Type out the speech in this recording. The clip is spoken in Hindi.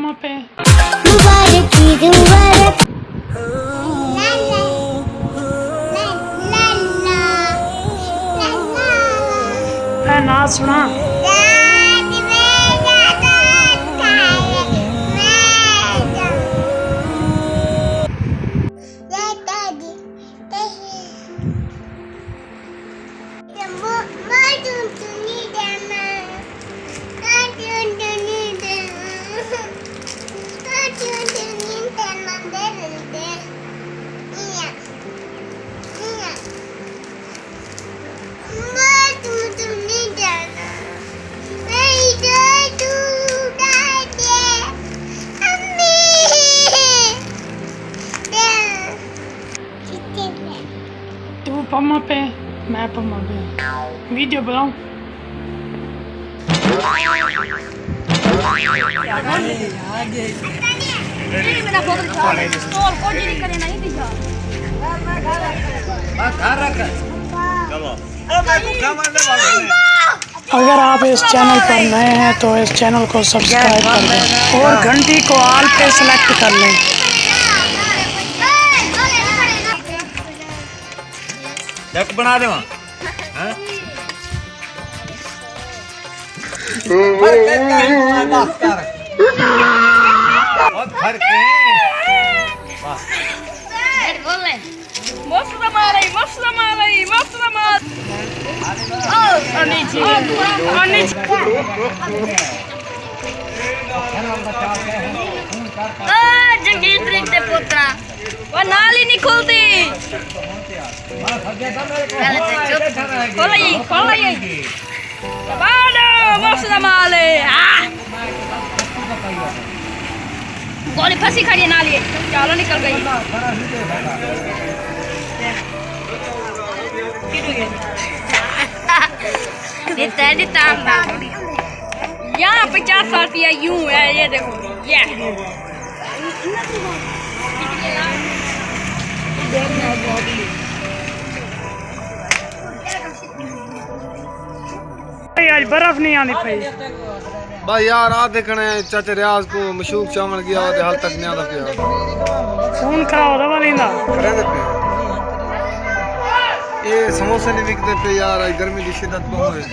पामा पे मुबारक ईद मुबारक है ना सुना तू पम्मा पे मैं पम्मा पे वीडियो बनाऊं अगर आप इस चैनल पर नए हैं तो इस चैनल को सब्सक्राइब कर दें और घंटी को ऑल पे सेलेक्ट कर लें। एक बना दे जंगीर ड्रिंक दे पुत्रा वो नाली नहीं खुलती खोलिए गोली फंसी खड़ी है नाली चलो निकल गई यहाँ 50 रुपया यूं है ये देखो ये आज बर्फ नहीं आनी पई भाई यार आ देखने चाचे रियाज को मशूक चावल गया और हाल तक नहीं आता पिया फोन खराब हो रहा करे दे पे ये समोसे नहीं बिकते पे यार गर्मी की शिद्दत बहुत है।